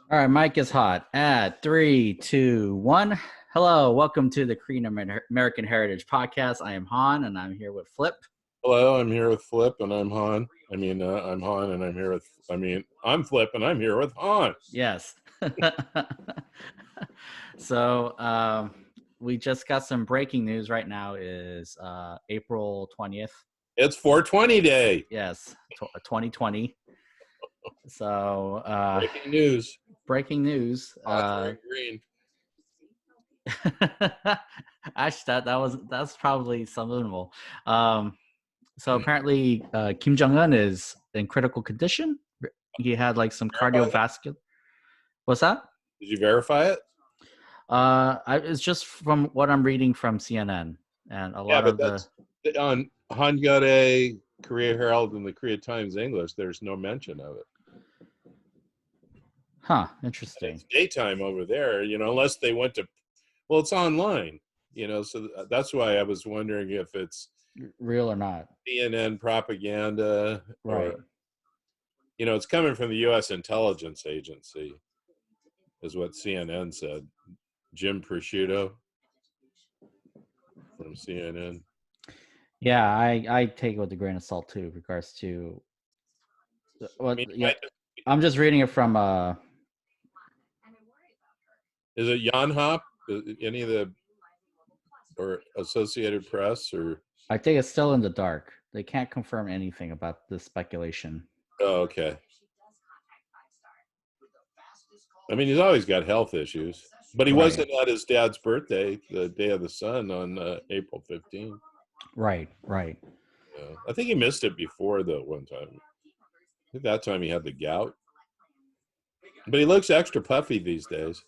All right, mic is hot. At 3, 2, 1. Hello, welcome to the Korean American Heritage Podcast. I am Han, and I'm here with Flip. Hello, I'm here with Flip, and I'm Han. I'm Han, and I'm here with. I'm Flip, and I'm here with Han. Yes. So we just got some breaking news. Right now is April 20th. It's 420 day. Yes, 2020. So Breaking news. Breaking news. Green. Actually, that's probably subliminal. So apparently, Kim Jong Un is in critical condition. He had like some cardiovascular. What's that? Did you verify it? It's just from what I'm reading from CNN, and a lot of on Hangare, Korea Herald, and the Korea Times English. There's no mention of it. Huh? Interesting. It's daytime over there, unless they went to. Well, it's online, so that's why I was wondering if it's real or not. CNN propaganda, right? Or, it's coming from the U.S. intelligence agency, is what CNN said. Jim Prosciutto from CNN. Yeah, I take it with a grain of salt too, regards to. I'm just reading it from. Is it Yonhap? Any of the or Associated Press or? I think it's still in the dark. They can't confirm anything about the speculation. Oh, okay. I mean, he's always got health issues, but he wasn't at his dad's birthday, the Day of the Sun, on April 15th. Right. Yeah. I think he missed it before, though, one time. I think that time he had the gout. But he looks extra puffy these days.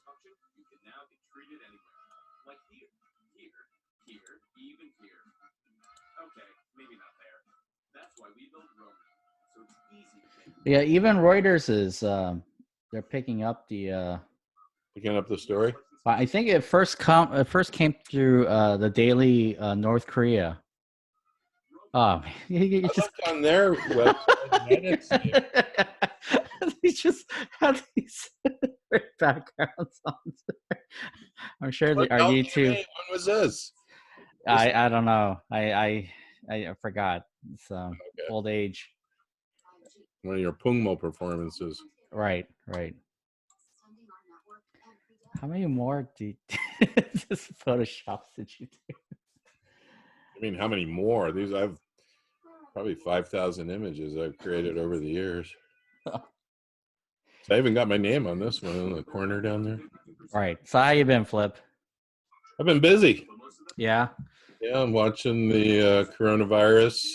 Yeah, even Reuters is they're picking up the story. I think it first came through the Daily North Korea. Oh, you just on their website. They just have these backgrounds on. I'm sure they are YouTube. When was this? I don't know. I forgot. It's old age. One of your Pungmo performances. Right. How many more this Photoshops did you do? I mean, how many more? I've probably 5,000 images I've created over the years. So I even got my name on this one in the corner down there. Right. So how you been, Flip? I've been busy. Yeah. Yeah, I'm watching the coronavirus.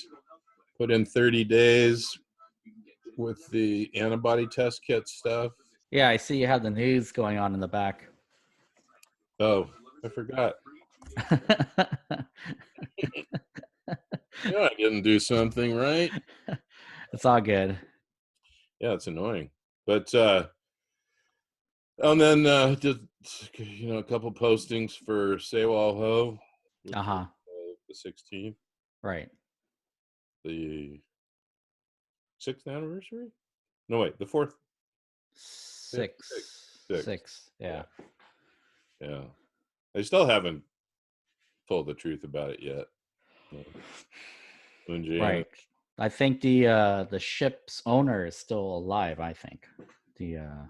Put in 30 days with the antibody test kit stuff. Yeah, I see you have the news going on in the back. Oh, I forgot. I didn't do something right. It's all good. Yeah, it's annoying. But and then just a couple postings for Sewal Ho. The 16th. Right. The 6th anniversary? No, wait, the 4th. 6. Yeah. I still haven't told the truth about it yet. Right. I think the ship's owner is still alive. I think the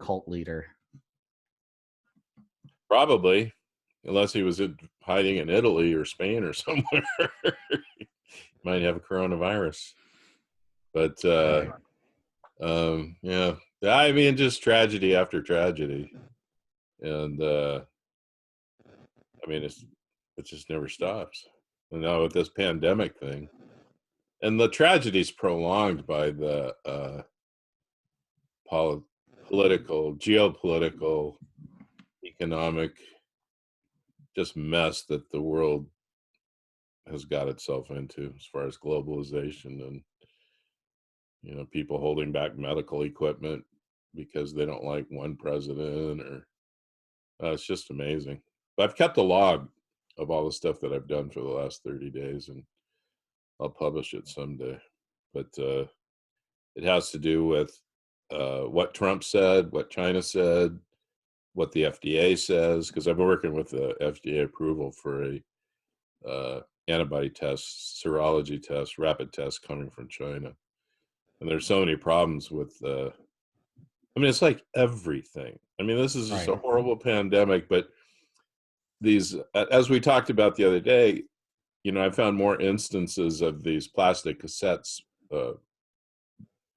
cult leader. Probably, unless he was hiding in Italy or Spain or somewhere. Might have a coronavirus. But yeah. I mean, just tragedy after tragedy, and I mean, it just never stops. And now with this pandemic thing, and the tragedy is prolonged by the political, geopolitical, economic, just mess that the world has got itself into as far as globalization and people holding back medical equipment because they don't like one president or it's just amazing. But I've kept a log of all the stuff that I've done for the last 30 days and I'll publish it someday. but it has to do with what Trump said, what China said, what the FDA says, because I've been working with the FDA approval for a antibody test, serology test, rapid test coming from China. And there's so many problems with, I mean, it's like everything. I mean, this is just a horrible pandemic, but these, as we talked about the other day, you know, I found more instances of these plastic cassettes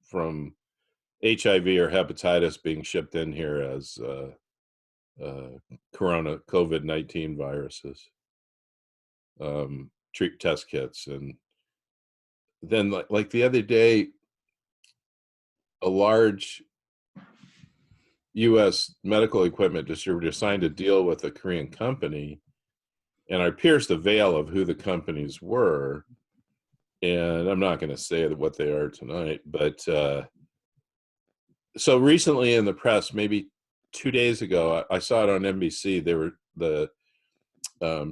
from HIV or hepatitis being shipped in here as COVID-19 viruses, treat test kits. And then like the other day, a large U.S. medical equipment distributor signed a deal with a Korean company, and I pierced the veil of who the companies were. And I'm not going to say what they are tonight, but so recently in the press, maybe 2 days ago, I saw it on NBC. They were the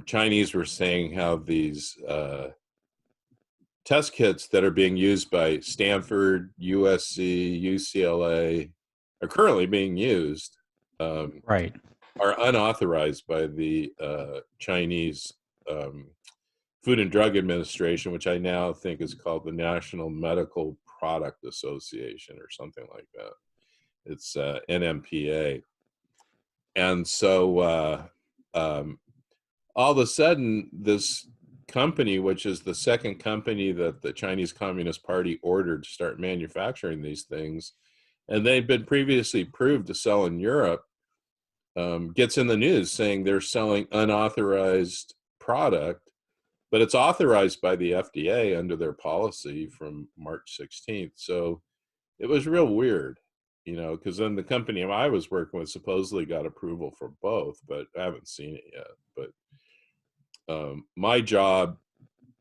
Chinese were saying how these test kits that are being used by Stanford, USC, UCLA are currently being used, are unauthorized by the Chinese Food and Drug Administration, which I now think is called the National Medical Product Association or something like that. It's NMPA. And so all of a sudden, this company, which is the second company that the Chinese Communist Party ordered to start manufacturing these things, and they've been previously approved to sell in Europe, gets in the news saying they're selling unauthorized product, but it's authorized by the FDA under their policy from March 16th. So it was real weird, you know, because then the company I was working with supposedly got approval for both, but I haven't seen it yet. But my job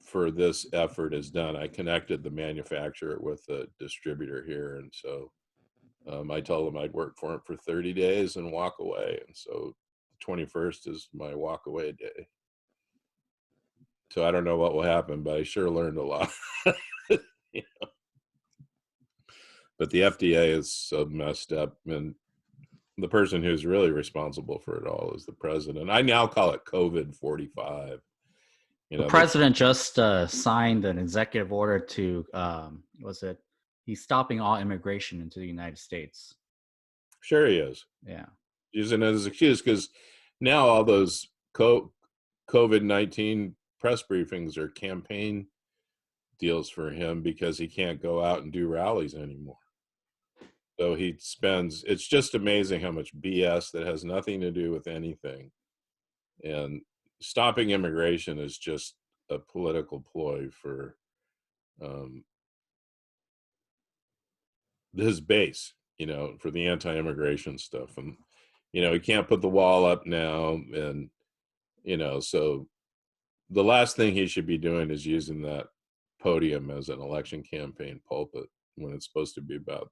for this effort is done. I connected the manufacturer with the distributor here, and so I told them I'd work for him for 30 days and walk away. And so the 21st is my walk away day. So I don't know what will happen, but I sure learned a lot. You know? But the FDA is so messed up, and the person who's really responsible for it all is the president. I now call it COVID 45. You know, the president just signed an executive order to, he's stopping all immigration into the United States. Sure he is. Yeah. Using it as an excuse, because now all those COVID-19 press briefings are campaign deals for him because he can't go out and do rallies anymore. So he spends, it's just amazing how much BS that has nothing to do with anything. And stopping immigration is just a political ploy for his base, you know, for the anti-immigration stuff. And, you know, he can't put the wall up now. And, you know, so the last thing he should be doing is using that podium as an election campaign pulpit when it's supposed to be about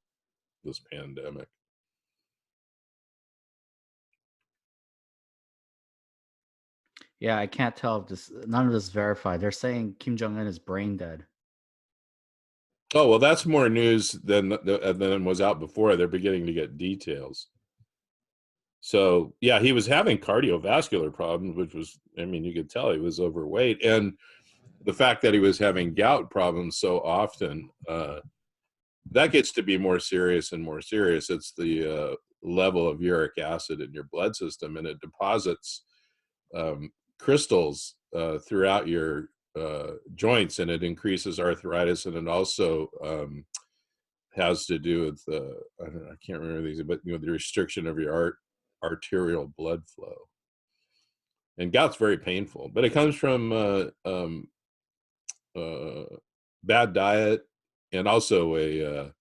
this pandemic. Yeah, I can't tell if this, none of this is verified. They're saying Kim Jong Un is brain dead. Oh, well, that's more news than was out before. They're beginning to get details. So, yeah, he was having cardiovascular problems, which was, I mean, you could tell he was overweight. And the fact that he was having gout problems so often, that gets to be more serious and more serious. It's the level of uric acid in your blood system, and it deposits crystals throughout your joints, and it increases arthritis, and it also has to do with I can't remember these, but you know, the restriction of your arterial blood flow. And gout's very painful, but it comes from bad diet and also a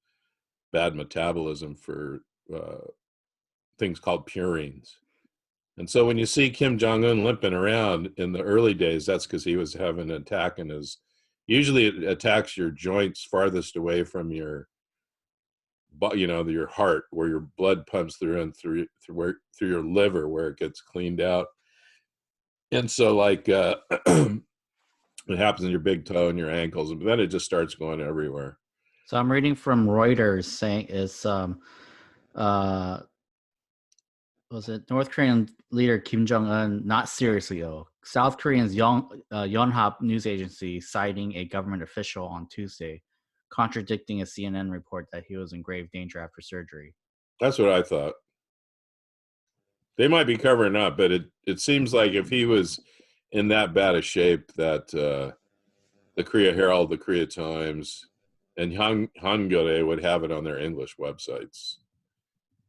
bad metabolism for things called purines. And so when you see Kim Jong Un limping around in the early days, that's because he was having an attack in his. Usually, it attacks your joints farthest away from your, you know, your heart, where your blood pumps through and through your liver, where it gets cleaned out. And so, like, it happens in your big toe and your ankles, and then it just starts going everywhere. So I'm reading from Reuters saying it's uh was it North Korean leader Kim Jong Un not seriously ill. South Korean's Yonhap news agency citing a government official on Tuesday, contradicting a CNN report that he was in grave danger after surgery. That's what I thought. They might be covering up, but it seems like if he was in that bad a shape that the Korea Herald, the Korea Times, and Hangul would have it on their English websites.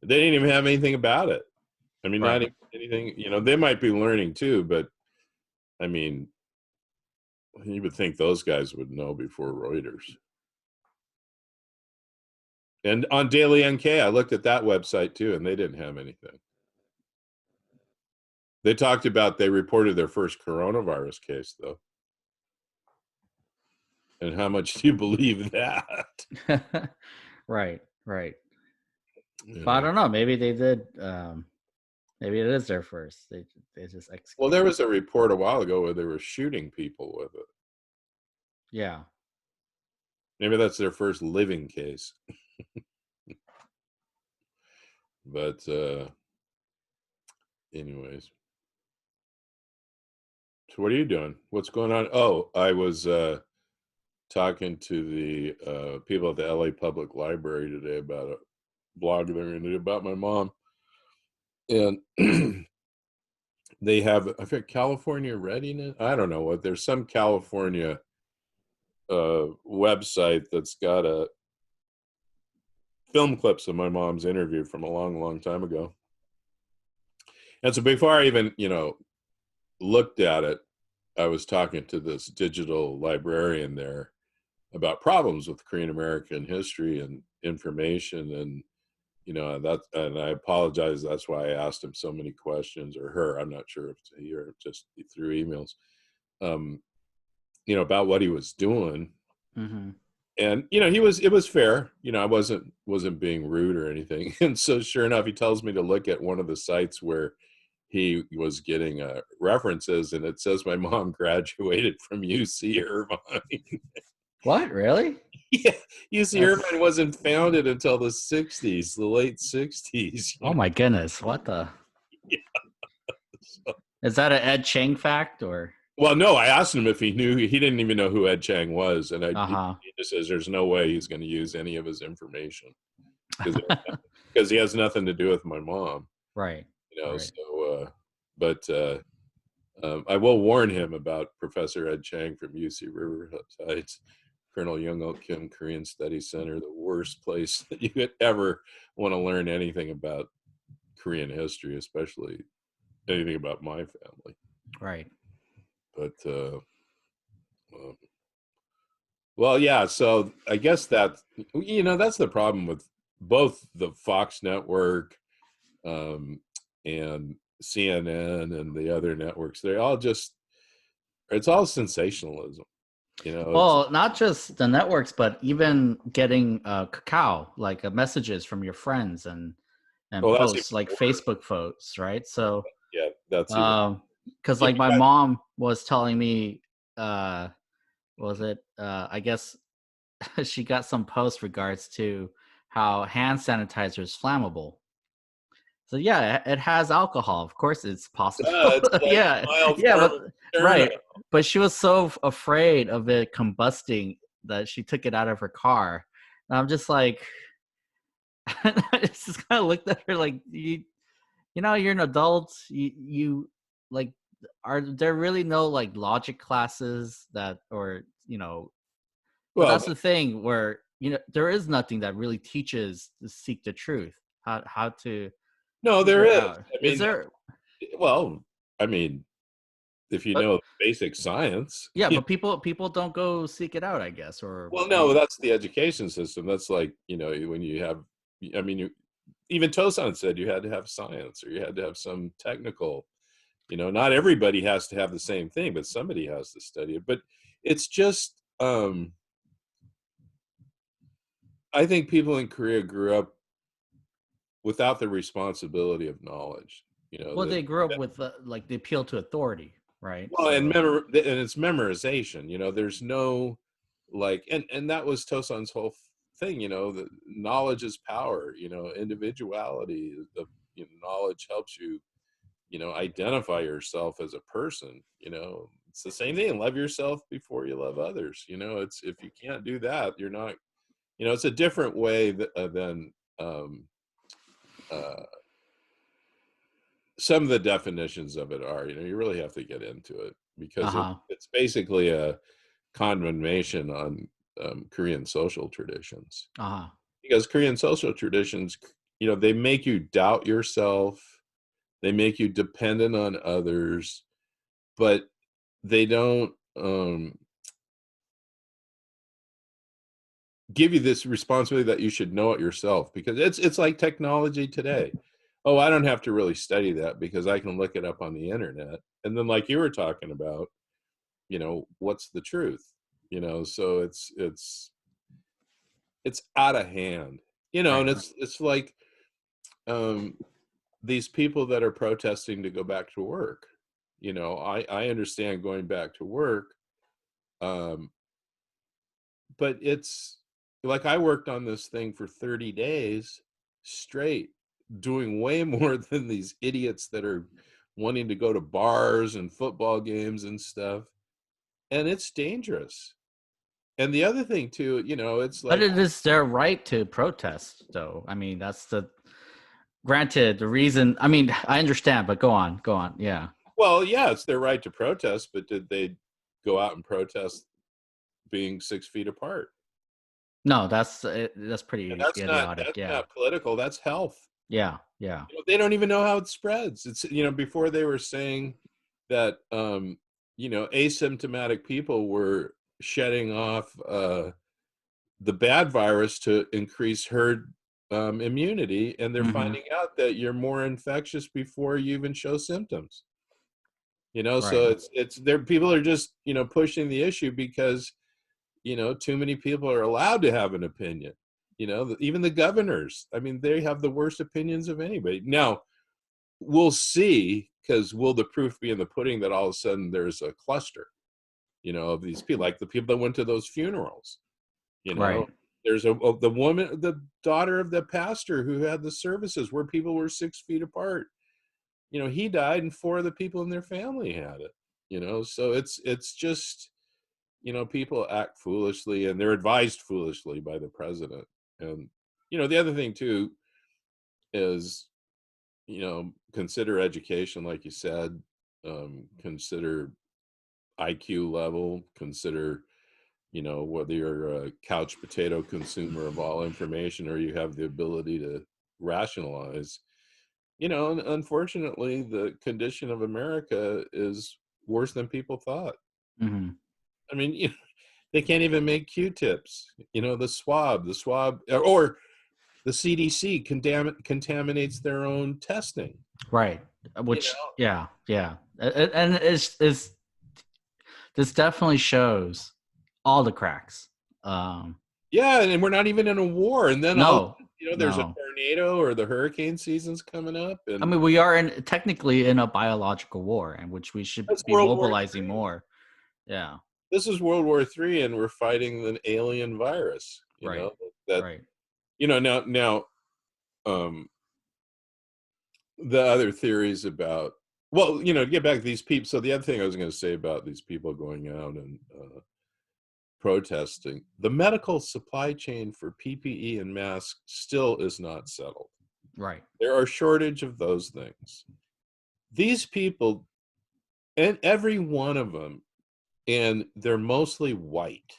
They didn't even have anything about it. I mean, not Right. even anything. You know, they might be learning too, but I mean, you would think those guys would know before Reuters. And on Daily NK, I looked at that website too, and they didn't have anything. They talked about they reported their first coronavirus case, though. And how much do you believe that? Right. You But I know? don't know. Maybe they did. Maybe it is their first. They just Well, there executed. was a report a while ago where they were shooting people with it. Yeah. Maybe that's their first living case. But anyways. So what are you doing? What's going on? Oh, I was talking to the people at the LA Public Library today about a blog they're going to do about my mom. And they have, I think, California Readiness. I don't know what. There's some California website that's got a film clips of my mom's interview from a long time ago. And so before I even, looked at it, I was talking to this digital librarian there about problems with Korean American history and information, and and I apologize. That's why I asked him so many questions, or her. I'm not sure if it's he or just through emails. Um, about what he was doing, Mm-hmm. and it was fair. I wasn't being rude or anything. And so sure enough, he tells me to look at one of the sites where he was getting references, and it says my mom graduated from UC Irvine. What? Really? Yeah, UC That's. Irvine wasn't founded until the '60s, the late '60s. Oh my goodness! What the? Yeah, so. Is that an Ed Chang fact or? Well, no, I asked him if he knew. He didn't even know who Ed Chang was, and Uh he huh. just says there's no way he's going to use any of his information because he has nothing to do with my mom. Right. Right. So, but I will warn him about Professor Ed Chang from UC Riverside, Colonel Minsoo Kim Korean Studies Center, the worst place that you could ever want to learn anything about Korean history, especially anything about my family. Right. But well, yeah. So I guess that's the problem with both the Fox network and CNN and the other networks. It's all sensationalism. It's Well, not just the networks, but even getting cacao, like messages from your friends and well, that's even posts, like worse. Facebook posts, right? So, Yeah, that's even. because Yeah, like my mom was telling me, was it? I guess she got some post regards to how hand sanitizer is flammable. So yeah, it has alcohol. Of course, it's possible. it's like Yeah, mild yeah, form but of sterno. right. But she was so afraid of it combusting that she took it out of her car. And I'm just like, I just kind of looked at her like, you're an adult. You like, are there really no like logic classes that, or but Well, that's the thing where there is nothing that really teaches to seek the truth, how to no, there figure is. out. I Is mean, there? well, I mean, if you But know basic science, yeah, but people don't go seek it out, I guess, or well, no, that's the education system. That's like when you have. I mean, even Tosan said you had to have science or you had to have some technical. Not everybody has to have the same thing, but somebody has to study it. But it's just. I think people in Korea grew up without the responsibility of knowledge. well, they grew up with like the appeal to authority, right? Well, and So and it's memorization. There's no like, and that was Tosan's whole thing, that knowledge is power, individuality, knowledge helps you, identify yourself as a person, it's the same thing. Love yourself before you love others. It's, if you can't do that, you're not, it's a different way than uh, some of the definitions of it are, you really have to get into it, because Uh-huh. it's basically a condemnation on Korean social traditions, Uh-huh. because Korean social traditions, they make you doubt yourself, they make you dependent on others, but they don't give you this responsibility that you should know it yourself, because it's like technology today. Oh, I don't have to really study that because I can look it up on the internet. And then, like you were talking about, what's the truth? So it's out of hand. And Right. it's like um these people that are protesting to go back to work. I understand going back to work, um but it's like, I worked on this thing for 30 days straight, doing way more than these idiots that are wanting to go to bars and football games and stuff. And it's dangerous. And the other thing too, it's But like, it is their right to protest, though. I mean, that's the granted the reason. I mean, I understand, but go on, go on. Yeah. well, yeah, it's their right to protest, but did they go out and protest being 6 feet apart? No, that's And pretty idiotic. that's Yeah. not political, that's health. Yeah. Yeah. They don't even know how it spreads. It's, before they were saying that, asymptomatic people were shedding off the bad virus to increase herd immunity, and they're Mm-hmm. finding out that you're more infectious before you even show symptoms. Right. So it's there. People are just, pushing the issue because, too many people are allowed to have an opinion. Even the governors, I mean, they have the worst opinions of anybody. Now, we'll see, because will the proof be in the pudding that all of a sudden there's a cluster, of these people, like the people that went to those funerals. you know Right. there's the woman, the daughter of the pastor who had the services where people were 6 feet apart. He died and four of the people in their family had it. So it's just, people act foolishly, and they're advised foolishly by the president. And the other thing too is, consider education, like you said, consider IQ level, consider, whether you're a couch potato consumer of all information or you have the ability to rationalize. And unfortunately, the condition of America is worse than people thought. Mm-hmm. I mean, they can't even make Q-tips. The swab, or the CDC contaminates their own testing. Right. You Which, know, yeah, yeah, and it's this definitely shows all the cracks. Um, yeah, and we're not even in a war, and then all of a no, sudden, there's a no. tornado or the hurricane season's coming up, I and mean, we are technically in a biological war, in which we should that's be World War mobilizing III. more. Yeah. This is World War III, and we're fighting an alien virus. Right. That Right. now um, the other theories about, well, to get back to these people. So the other thing I was going to say about these people going out and protesting, the medical supply chain for PPE and masks still is not settled. Right. There are shortage of those things. These people, and every one of them, and they're mostly white.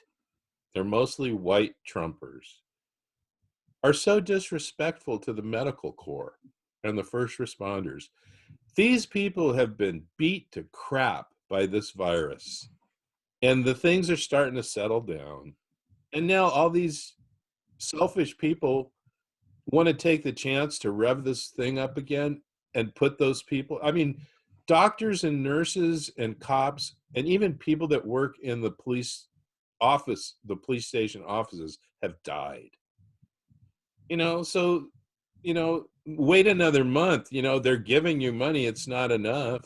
They're mostly white Trumpers, are so disrespectful to the medical corps and the first responders. These people have been beat to crap by this virus, and the things are starting to settle down. And now all these selfish people want to take the chance to rev this thing up again and put those people, I mean, doctors and nurses and cops and even people that work in the police station offices have died. So, wait another month. They're giving you money, it's not enough.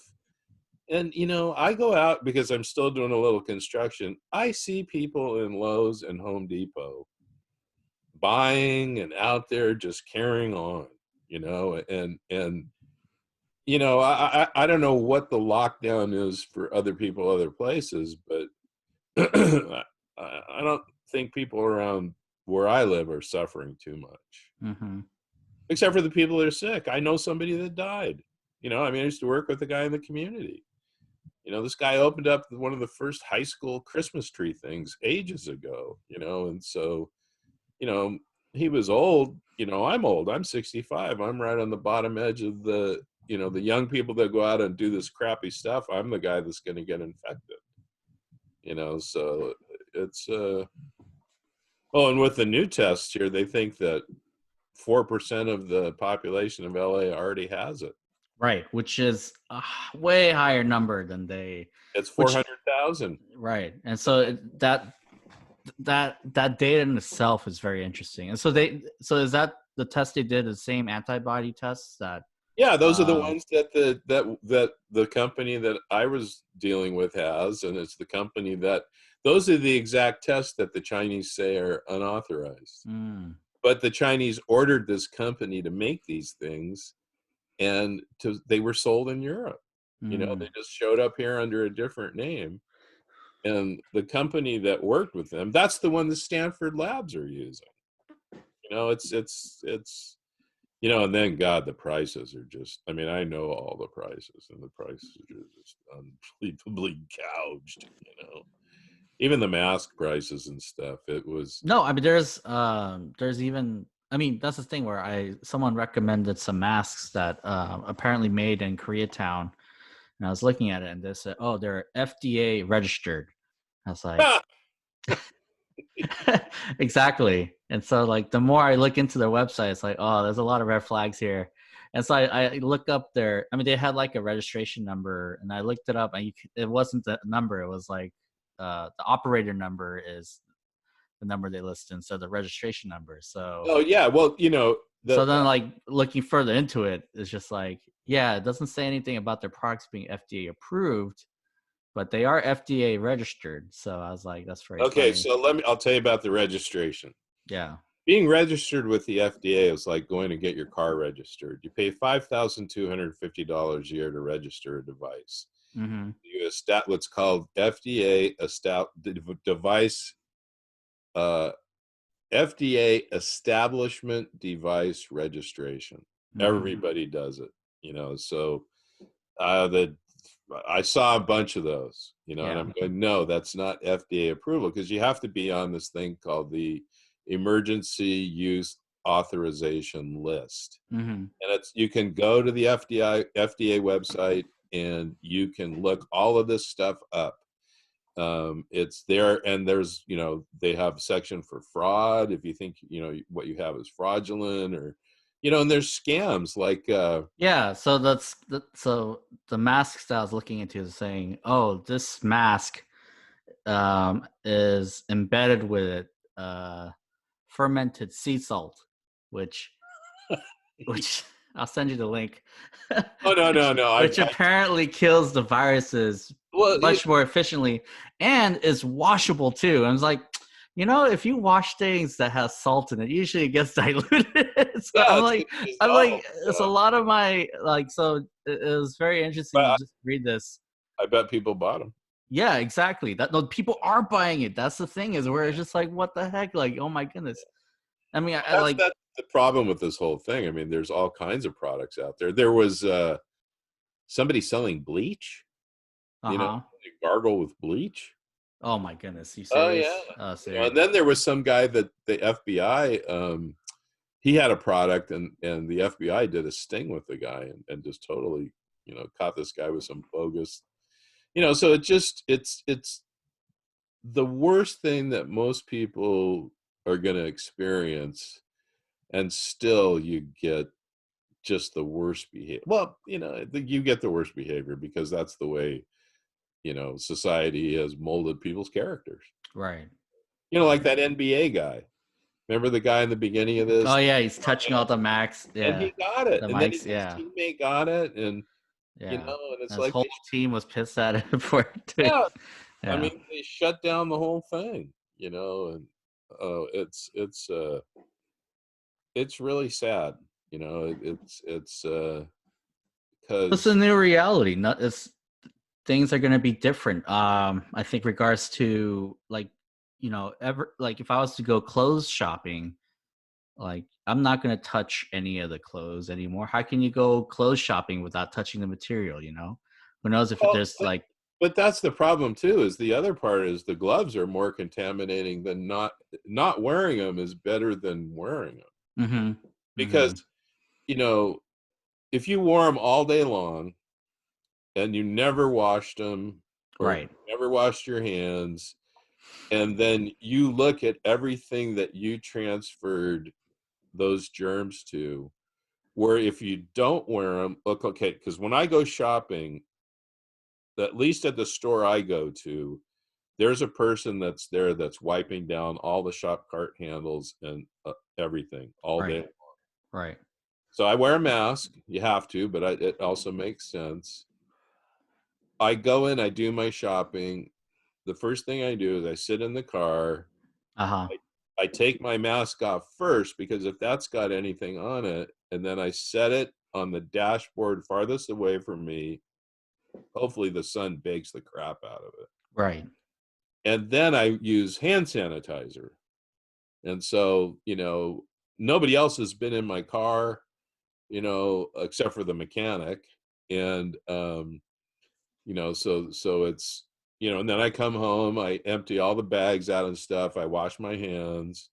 And I go out because I'm still doing a little construction. I see people in Lowe's and Home Depot buying and out there just carrying on, and I don't know what the lockdown is for other people, other places, but I don't think people around where I live are suffering too much, Mm-hmm. except for the people that are sick. I know somebody that died. I used to work with a guy in the community. This guy opened up one of the first high school Christmas tree things ages ago, and so, you know, he was old. I'm old. I'm 65. I'm right on the bottom edge of the young people that go out and do this crappy stuff. I'm the guy that's going to get infected, so it's, oh, and with the new tests here, they think that 4% of the population of LA already has it. Right, which is a way higher number than they. It's Which 400,000. right, and so that data in itself is very interesting. And so is that the test they did, the same antibody tests that? Yeah, those are the ones that the company that I was dealing with has, and it's the company those are the exact tests that the Chinese say are unauthorized. But the Chinese ordered this company to make these things, and they were sold in Europe. They just showed up here under a different name. And the company that worked with them, that's the one the Stanford labs are using. It's and then God, the prices are just, I know all the prices, and the prices are just unbelievably gouged, Even the mask prices and stuff, it was. No, there's even, that's the thing where someone recommended some masks that apparently made in Koreatown, and I was looking at it and they said, oh, they're FDA registered. I was like, exactly. And so like the more I look into their website, it's like, oh, there's a lot of red flags here. And so I look up they had like a registration number, and I looked it up, and it wasn't the number. It was like the operator number is the number they list instead of the registration number. So Oh yeah, well, so then like looking further into it, it's just like, yeah, it doesn't say anything about their products being FDA approved, but they are FDA registered. So I was like, that's very okay. funny. So I'll tell you about the registration. Yeah. Being registered with the FDA is like going to get your car registered. You pay $5,250 a year to register a device. Mm-hmm. You what's called FDA device, FDA establishment device registration. Mm-hmm. Everybody does it, So I saw a bunch of those, and I'm going, no, that's not FDA approval, because you have to be on this thing called the Emergency Use Authorization List. Mm-hmm. And you can go to the FDA website and you can look all of this stuff up. It's there, and there's, they have a section for fraud if you think, what you have is fraudulent, or, and there's scams like. Yeah, so so the masks that I was looking into is saying, oh, this mask is embedded with fermented sea salt, which I'll send you the link. Oh no! Which apparently kills the viruses much more efficiently, and is washable too. I was like, if you wash things that has salt in it, usually it gets diluted. So yeah, it's a lot of my So it was very interesting to just read this. I bet people bought them. Yeah, exactly. People are buying it. That's the thing, is where it's just like, what the heck? Like, oh my goodness. That's the problem with this whole thing. There's all kinds of products out there. There was somebody selling bleach. Uh-huh. Gargle with bleach. Oh my goodness! You serious? Oh yeah. And then there was some guy that the FBI, he had a product, and the FBI did a sting with the guy, and just totally, caught this guy with some bogus, So it's the worst thing that most people are going to experience, and still you get just the worst behavior. Well, you get the worst behavior because that's the way, society has molded people's characters. Right. Like that NBA guy. Remember the guy in the beginning of this? Oh yeah, he's touching all the mics. Yeah, and he got it, the and then mics. his yeah, teammate got it, and yeah. and it's and his like whole team was pissed at it for it too. yeah. Yeah. They shut down the whole thing, and it's it's really sad, you know. It's It's a because new reality. Not it's things are gonna be different. I think regards to like, ever like if I was to go clothes shopping, like I'm not gonna touch any of the clothes anymore. How can you go clothes shopping without touching the material? Who knows if well, there's like, but that's the problem too. Is the other part is the gloves are more contaminating than not wearing them is better than wearing them mm-hmm, because mm-hmm, you know if you wore them all day long and you never washed them or right, never washed your hands, and then you look at everything that you transferred those germs to, where if you don't wear them, look, okay, because when I go shopping, at least at the store I go to, there's a person that's there that's wiping down all the shop cart handles and everything all right, day. right. So I wear a mask. You have to, but it also makes sense. I go in, I do my shopping. The first thing I do is I sit in the car. Uh-huh. I take my mask off first because if that's got anything on it, and then I set it on the dashboard farthest away from me. Hopefully the sun bakes the crap out of it. Right. And then I use hand sanitizer. And so, nobody else has been in my car, except for the mechanic. And so it's, and then I come home, I empty all the bags out and stuff, I wash my hands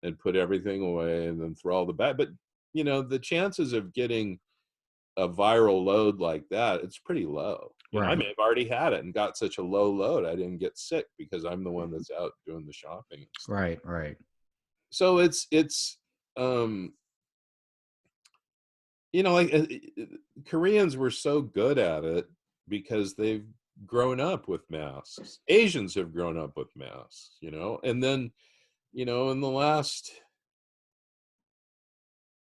and put everything away and then throw all the bag. But the chances of getting a viral load like that, it's pretty low. I Right. may have already had it and got such a low load I didn't get sick because I'm the one that's out doing the shopping and stuff. Right. Right. So it's um like Koreans were so good at it because they've grown up with masks. Asians have grown up with masks, and then in the last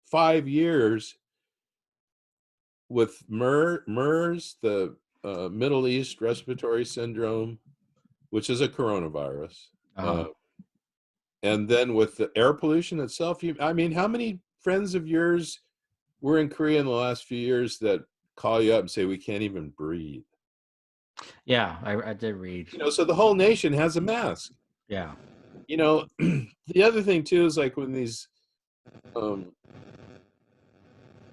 5 years with MERS, the Middle East Respiratory Syndrome, which is a coronavirus. Uh-huh. Uh, and then with the air pollution itself, I mean, how many friends of yours were in Korea in the last few years that call you up and say, we can't even breathe? Yeah, I did read. So the whole nation has a mask. Yeah. The other thing too is like when these um,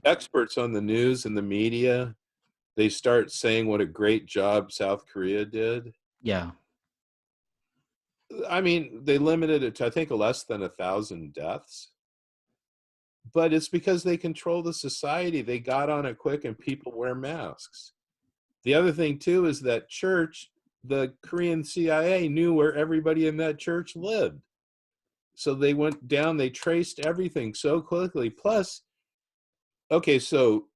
experts on the news and the media, they start saying what a great job South Korea did. Yeah. I mean, they limited it to, I think, less than 1,000 deaths. But it's because they control the society. They got on it quick and people wear masks. The other thing, too, is that church, the Korean CIA knew where everybody in that church lived. So they went down, they traced everything so quickly. Plus, okay, so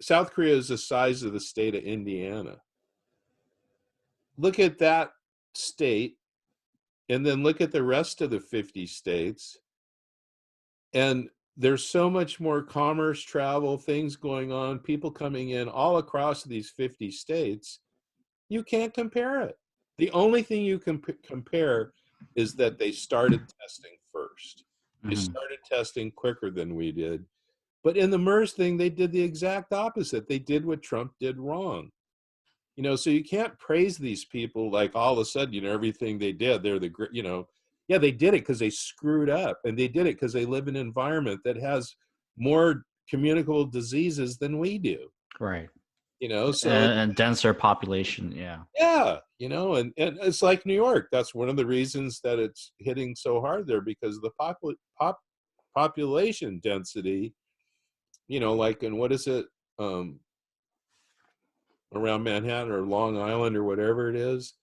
South Korea is the size of the state of Indiana. Look at that state, and then look at the rest of the 50 states. And there's so much more commerce, travel, things going on, people coming in all across these 50 states. You can't compare it. The only thing you can compare is that they started testing first. They Hmm. started testing quicker than we did. But in the MERS thing, they did the exact opposite. They did what Trump did wrong. So you can't praise these people like all of a sudden, everything they did, they're the great, yeah, they did it because they screwed up, and they did it because they live in an environment that has more communicable diseases than we do. Right. So And denser population. Yeah. yeah, and it's like New York. That's one of the reasons that it's hitting so hard there because of the population density. Like in what is it around Manhattan or Long Island or whatever it is.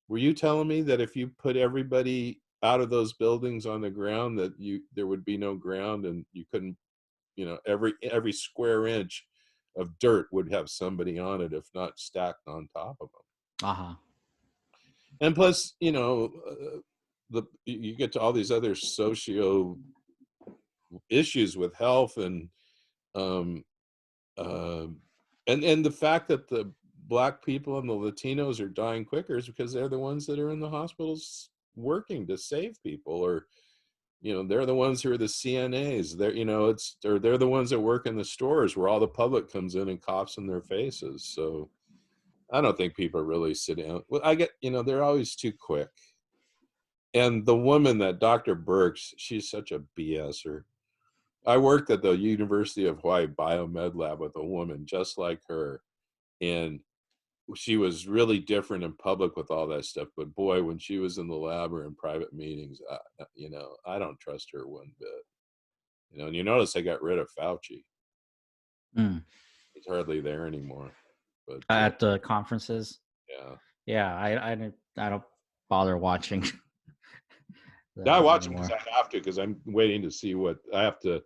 Were you telling me that if you put everybody out of those buildings on the ground, that there would be no ground and you couldn't, every square inch of dirt would have somebody on it, if not stacked on top of them. Uh-huh. And plus, you get to all these other socio issues with health and um, uh, and the fact that the Black people and the Latinos are dying quicker is because they're the ones that are in the hospitals working to save people, or You know, they're the ones who are the CNAs. They're, you know, they're the ones that work in the stores where all the public comes in and coughs in their faces. So I don't think people are really sitting down. Well, I get, you know, they're always too quick. And the woman, that Dr. Burks, she's such a BSer. I worked at the University of Hawaii Biomed Lab with a woman just like her. And she was really different in public with all that stuff. But boy, when she was in the lab or in private meetings, you know, I don't trust her one bit. You know, and you notice they got rid of Fauci. Mm. He's hardly there anymore. But At the conferences. yeah, Yeah, I don't bother watching now I those watch them because anymore. I have to, because I'm waiting to see what I have to.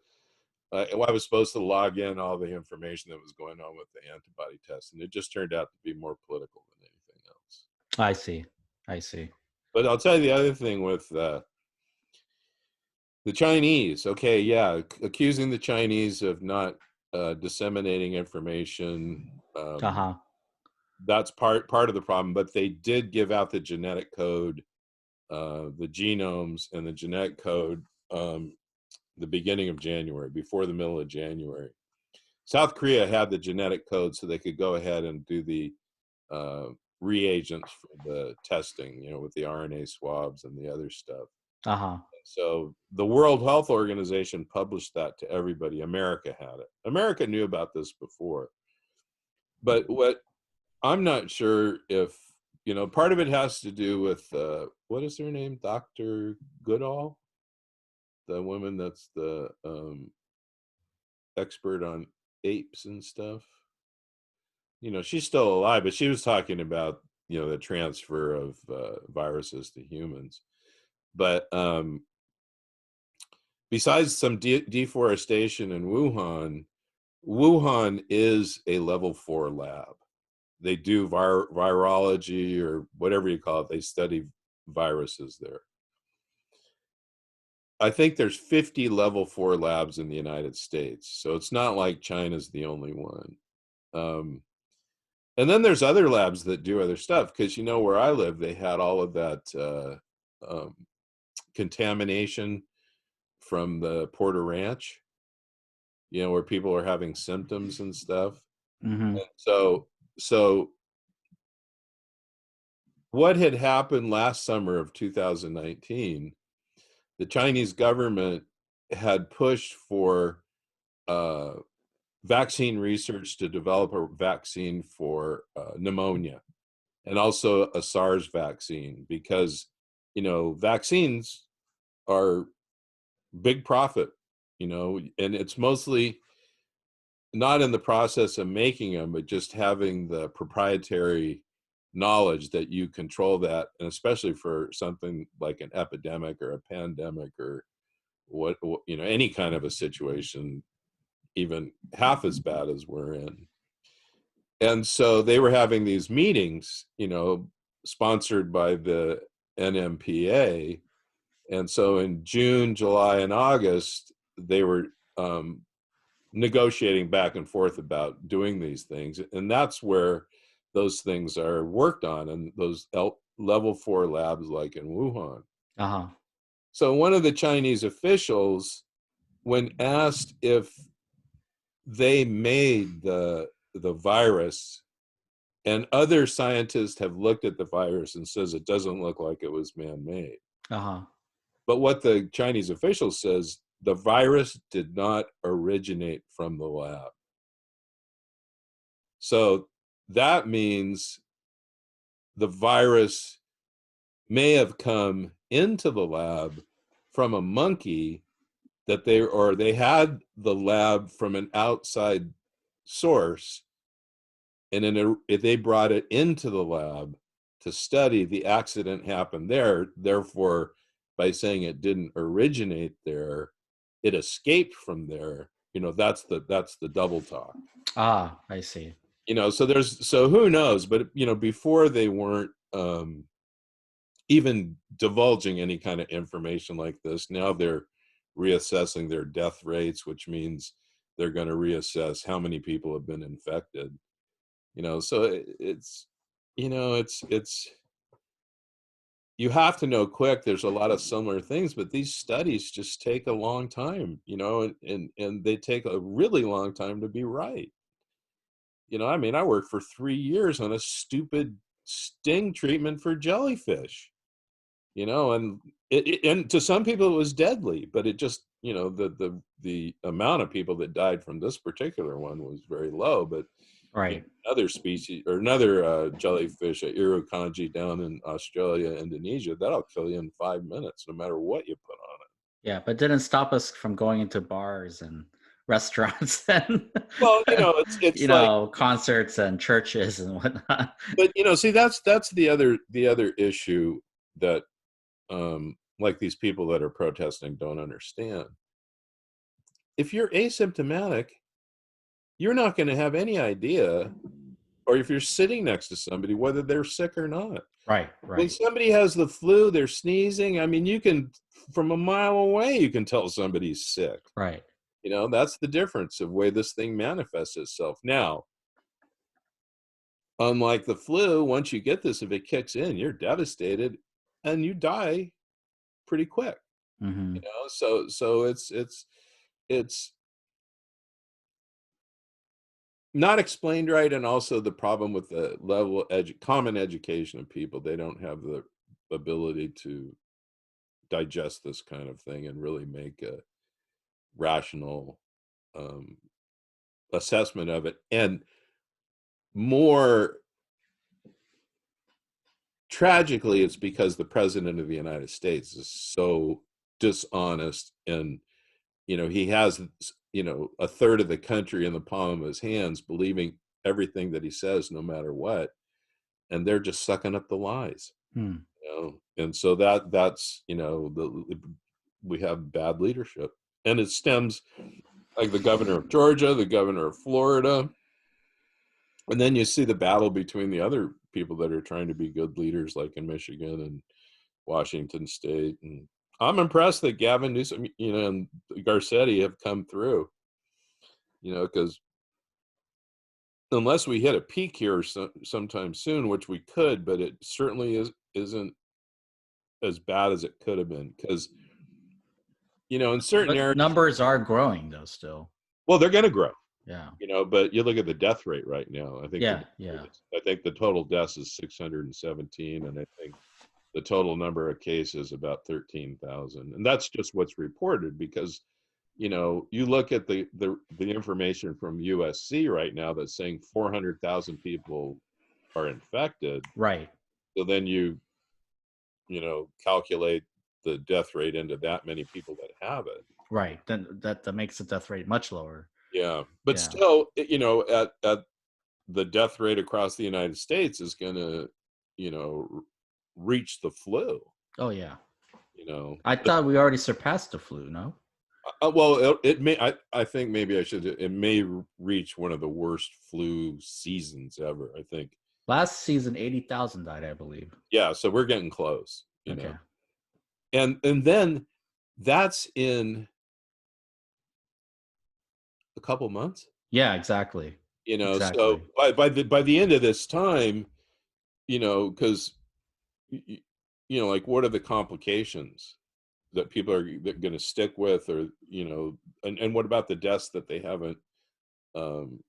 I was supposed to log in all the information that was going on with the antibody test, and it just turned out to be more political than anything else. I see. I see. But I'll tell you the other thing with the Chinese. Okay, yeah, accusing the Chinese of not disseminating information. Uh-huh. That's part of the problem. But they did give out the genetic code, the genomes, and the genetic code the beginning of January, before the middle of January. South Korea had the genetic code so they could go ahead and do the uh, reagents for the testing, you know, with the RNA swabs and the other stuff. Uh-huh. So the World Health Organization published that to everybody. America had it. America knew about this before. But what I'm not sure if, you know, part of it has to do with, what is her name? Dr. Goodall? The woman that's the expert on apes and stuff. You know, she's still alive, but she was talking about, you know, the transfer of viruses to humans. But besides some deforestation in Wuhan, Wuhan is a level 4 lab. They do virology or whatever you call it. They study viruses there. I think there's 50 level 4 labs in the United States. So it's not like China's the only one. And then there's other labs that do other stuff, because, you know, where I live, they had all of that contamination from the Porter Ranch, you know, where people are having symptoms and stuff. Mm-hmm. And so what had happened last summer of 2019, the Chinese government had pushed for vaccine research to develop a vaccine for pneumonia, and also a SARS vaccine, because, you know, vaccines are big profit, you know, and it's mostly not in the process of making them, but just having the proprietary knowledge that you control that, and especially for something like an epidemic or a pandemic or what, you know, any kind of a situation, even half as bad as we're in. And so they were having these meetings, you know, sponsored by the NMPA. And so in June, July, and August, they were negotiating back and forth about doing these things. And that's where those things are worked on, and those level 4 labs like in Wuhan. Uh-huh. So one of the Chinese officials, when asked if they made the virus, and other scientists have looked at the virus and says it doesn't look like it was man-made. Uh-huh. But what the Chinese official says, the virus did not originate from the lab. So that means the virus may have come into the lab from a monkey, that they had the lab from an outside source, and then if they brought it into the lab to study, the accident happened there. Therefore, by saying it didn't originate there, it escaped from there. You know, that's the double talk. Ah, I see. You know, so who knows? But, you know, before they weren't even divulging any kind of information like this. Now they're reassessing their death rates, which means they're going to reassess how many people have been infected. You know, so it's, you know, it's you have to know quick. There's a lot of similar things, but these studies just take a long time, and they take a really long time to be right. I mean, I worked for 3 years on a stupid sting treatment for jellyfish, and and to some people it was deadly, but it just, the amount of people that died from this particular one was very low. But Right. another species or another jellyfish, a irukandji down in Australia, Indonesia, that'll kill you in 5 minutes, no matter what you put on it. Yeah, but didn't stop us from going into bars and restaurants and Well, it's like, concerts and churches and whatnot. but see, that's the other issue that like these people that are protesting don't understand. If you're asymptomatic, you're not going to have any idea, or if you're sitting next to somebody, whether they're sick or not. Right, When right, somebody has the flu, they're sneezing. I mean, you can, from a mile away, you can tell somebody's sick. right. That's the difference of way this thing manifests itself. Now, unlike the flu, once you get this, if it kicks in, you're devastated and you die pretty quick. Hmm. So it's not explained right, and also the problem with the level common education of people. They don't have the ability to digest this kind of thing and really make a rational um, assessment of it. And more tragically, it's because the president of the United States is so dishonest, and he has a third of the country in the palm of his hands, believing everything that he says, no matter what, and they're just sucking up the lies. Hmm. And so that's we have bad leadership, and it stems, like, the governor of Georgia, the governor of Florida, and then you see the battle between the other people that are trying to be good leaders, like in Michigan and Washington State. And I'm impressed that Gavin Newsom, and Garcetti have come through, because unless we hit a peak here sometime soon, which we could, but it certainly isn't as bad as it could have been, because in certain But areas, numbers are growing though still. well, they're going to grow. Yeah. But you look at the death rate right now. Yeah, yeah. I think the total deaths is 617, and I think the total number of cases about 13,000, and that's just what's reported. Because you look at the information from USC right now that's saying 400,000 people are infected. Right. So then calculate the death rate into that many people that have it. Right. Then that makes the death rate much lower. Yeah, but Yeah. still, at the death rate across the United States is going to, reach the flu. Oh yeah. You know, I thought we already surpassed the flu, no? well, it may. I think maybe I should. It may reach one of the worst flu seasons ever, I think. Last season 80,000 died, I believe. Yeah, so we're getting close. Okay. And then that's in a couple months. Yeah, exactly. So Exactly. by the end of this time, because like, what are the complications that people are going to stick with, or and what about the deaths that they haven't um,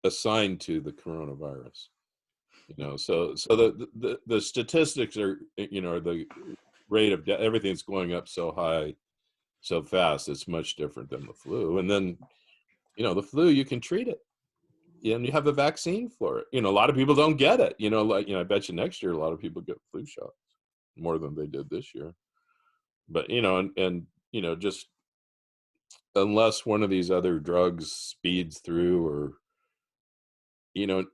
assigned to the coronavirus? So the statistics are, the rate of death, everything's going up so high, so fast. It's much different than the flu. And then the flu, you can treat it, and you have a vaccine for it. A lot of people don't get it. Like, I bet you next year a lot of people get flu shots, more than they did this year. But and just unless one of these other drugs speeds through, or you know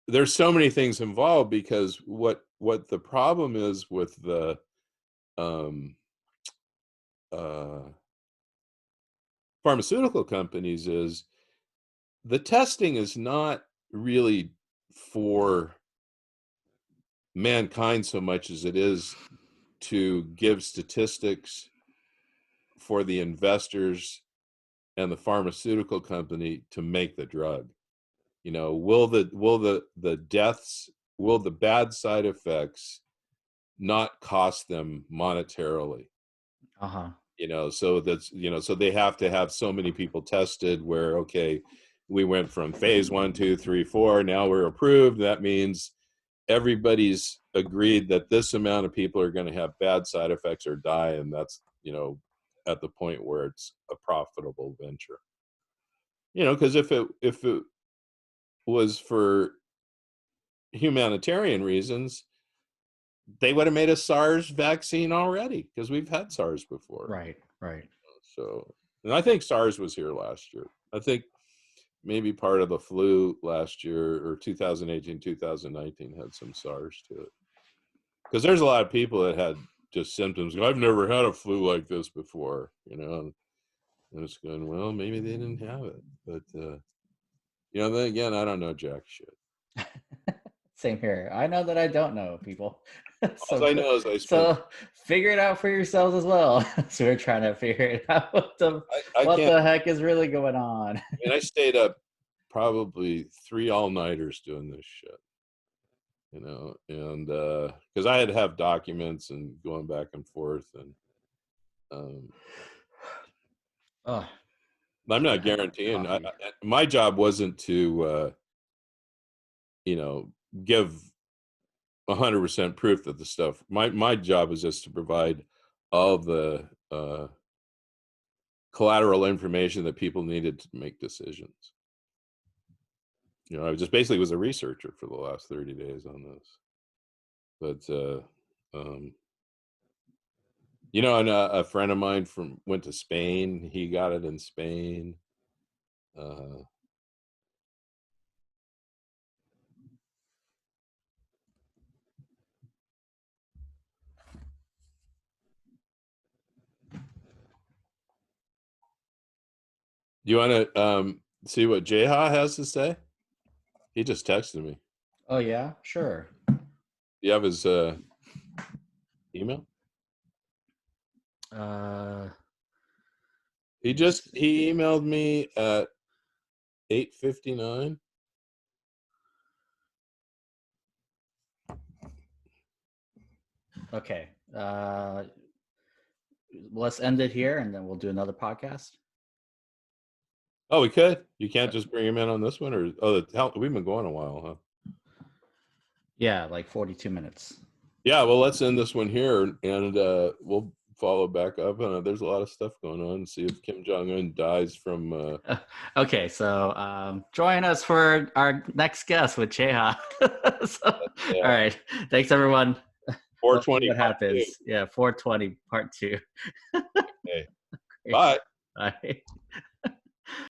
there's so many things involved, because what the problem is with the um uh pharmaceutical companies is the testing is not really for mankind so much as it is to give statistics for the investors and the pharmaceutical company to make the drug. Will the deaths, will the bad side effects not cost them monetarily. Uh-huh. So that's, so they have to have so many people tested where, okay, we went from phase 1, 2, 3, 4, now we're approved. That means everybody's agreed that this amount of people are going to have bad side effects or die. And that's, at the point where it's a profitable venture. Because if it was for humanitarian reasons, they would have made a SARS vaccine already, because we've had SARS before. Right. So, and I think SARS was here last year. I think maybe part of the flu last year, or 2018, 2019 had some SARS to it. Because there's a lot of people that had just symptoms. I've never had a flu like this before, and it's going, well, maybe they didn't have it. But, then again, I don't know jack shit. Same here. I know that I don't know, people. All I know is I spent. So figure it out for yourselves as well. So we're trying to figure it out. What can't. the heck is really going on? I stayed up probably 3 all-nighters doing this shit. And because I had to have documents and going back and forth, and I'm not guaranteeing. My job wasn't to, give 100% proof that the stuff. My job is just to provide all the collateral information that people needed to make decisions. I just basically was a researcher for the last 30 days on this. But and a friend of mine went to Spain. He got it in Spain. Do you want to see what Jeha has to say? He just texted me. Oh yeah, sure. You have his email? He emailed me at 8:59. Okay. Let's end it here, and then we'll do another podcast. Oh, we could. You can't just bring him in on this one, or we've been going a while, huh? Yeah, like 42 minutes. Yeah, well, let's end this one here, and we'll follow back up. There's a lot of stuff going on. See if Kim Jong Un dies from. Okay, so join us for our next guest with Cheha. All right, thanks everyone. 420. What happens? Yeah, 420 part 2. Okay. Bye. Bye.